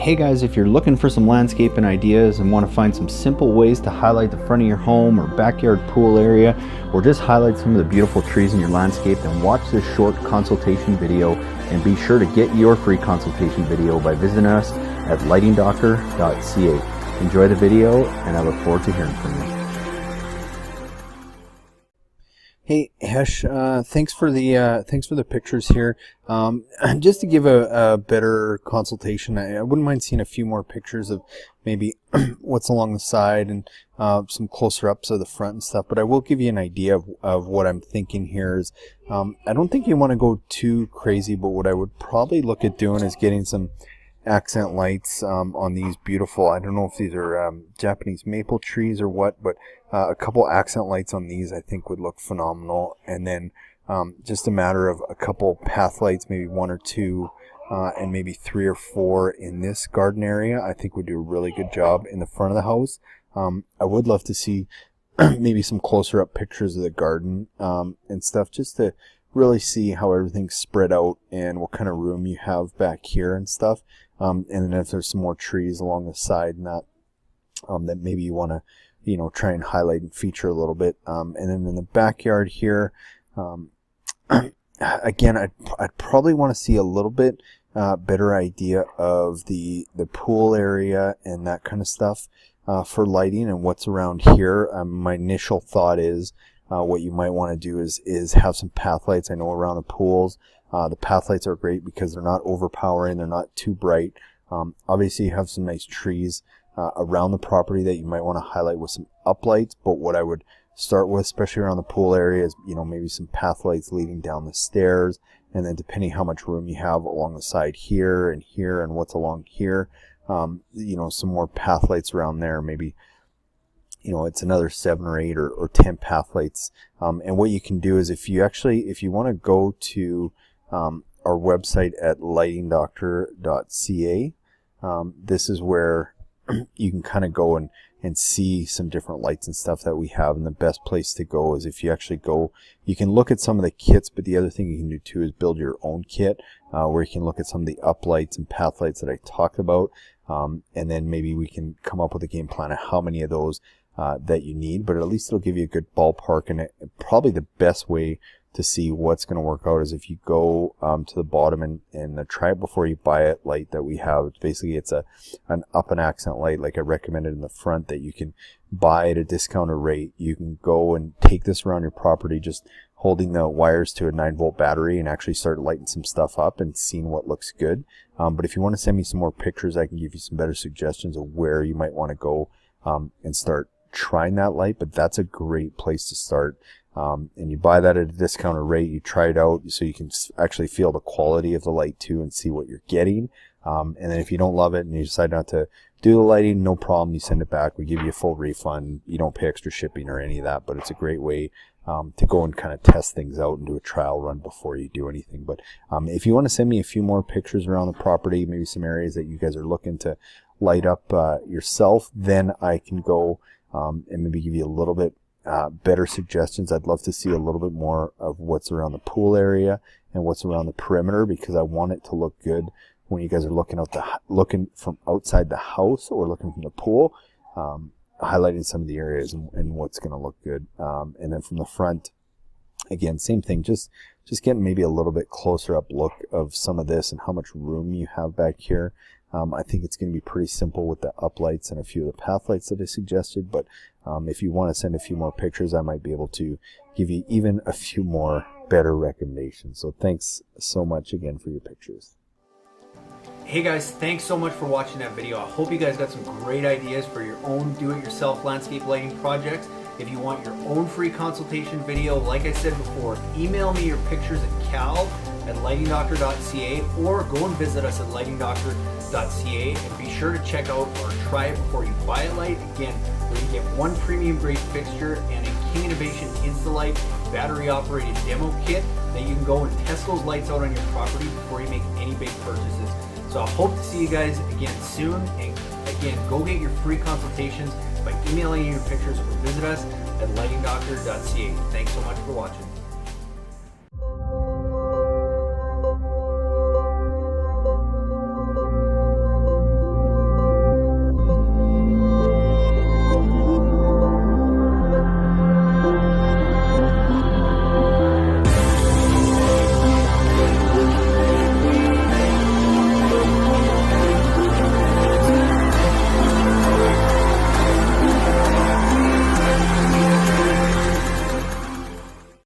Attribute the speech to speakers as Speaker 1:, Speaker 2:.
Speaker 1: Hey guys, if you're looking for some landscaping ideas and want to find some simple ways to highlight the front of your home or backyard pool area, or just highlight some of the beautiful trees in your landscape, then watch this short consultation video, and be sure to get your free consultation video by visiting us at lightingdoctor.ca. Enjoy the video, and I look forward to hearing from you. Hey Hesh, thanks for the pictures here. Just to give a better consultation, I wouldn't mind seeing a few more pictures of maybe what's along the side and some closer ups of the front and stuff. But I will give you an idea of what I'm thinking here. Is I don't think you want to go too crazy, but what I would probably look at doing is getting some accent lights on these beautiful, I don't know if these are Japanese maple trees or what, but a couple accent lights on these I think would look phenomenal. And then just a matter of a couple path lights, maybe one or two, and maybe 3 or 4 in this garden area, I think would do a really good job in the front of the house. I would love to see maybe some closer up pictures of the garden and stuff, just to really see how everything's spread out and what kind of room you have back here and stuff. And then if there's some more trees along the side and that maybe you want to, try and highlight and feature a little bit. And then in the backyard here, again, I'd probably want to see a little bit better idea of the pool area and that kind of stuff for lighting and what's around here. My initial thought is what you might want to do is have some path lights. I know around the pools, the path lights are great because they're not overpowering, they're not too bright. Obviously you have some nice trees around the property that you might want to highlight with some uplights, but what I would start with, especially around the pool area, is maybe some path lights leading down the stairs, and then depending how much room you have along the side here and what's along here, some more path lights around there, maybe it's another 7 or 8 or 10 path lights. And what you can do is if you want to go to our website at lightingdoctor.ca, this is where you can kind of go and see some different lights and stuff that we have. And the best place to go is if you actually go, you can look at some of the kits, but the other thing you can do too is build your own kit, where you can look at some of the uplights and path lights that I talked about. And then maybe we can come up with a game plan of how many of those that you need, but at least it'll give you a good ballpark. And probably the best way to see what's going to work out is if you go to the bottom and try it before you buy it light that we have. It's an up and accent light like I recommended in the front that you can buy at a discounted rate. You can go and take this around your property just holding the wires to a 9-volt battery and actually start lighting some stuff up and seeing what looks good. But if you want to send me some more pictures, I can give you some better suggestions of where you might want to go and start trying that light. But that's a great place to start. And you buy that at a discounted rate, you try it out so you can actually feel the quality of the light too and see what you're getting. And then if you don't love it and you decide not to do the lighting, no problem, you send it back. We give you a full refund. You don't pay extra shipping or any of that, but it's a great way to go and kind of test things out and do a trial run before you do anything. But if you want to send me a few more pictures around the property, maybe some areas that you guys are looking to light up yourself, then I can go and maybe give you a little bit better suggestions. I'd love to see a little bit more of what's around the pool area and what's around the perimeter, because I want it to look good when you guys are looking from outside the house or looking from the pool, highlighting some of the areas and what's going to look good. And then from the front, again, same thing, just getting maybe a little bit closer up look of some of this and how much room you have back here. I think it's going to be pretty simple with the uplights and a few of the path lights that I suggested, but if you want to send a few more pictures, I might be able to give you even a few more better recommendations. So thanks so much again for your pictures.
Speaker 2: Hey guys, thanks so much for watching that video. I hope you guys got some great ideas for your own do-it-yourself landscape lighting projects. If you want your own free consultation video, like I said before, email me your pictures at cal@lightingdoctor.ca or go and visit us at lightingdoctor.ca, and be sure to check out or try it before you buy a light. Again, where you get one premium grade fixture and a King Innovation Instalight battery operated demo kit that you can go and test those lights out on your property before you make any big purchases. So I hope to see you guys again soon, and again, go get your free consultations by emailing your pictures or visit us at lightingdoctor.ca. Thanks so much for watching.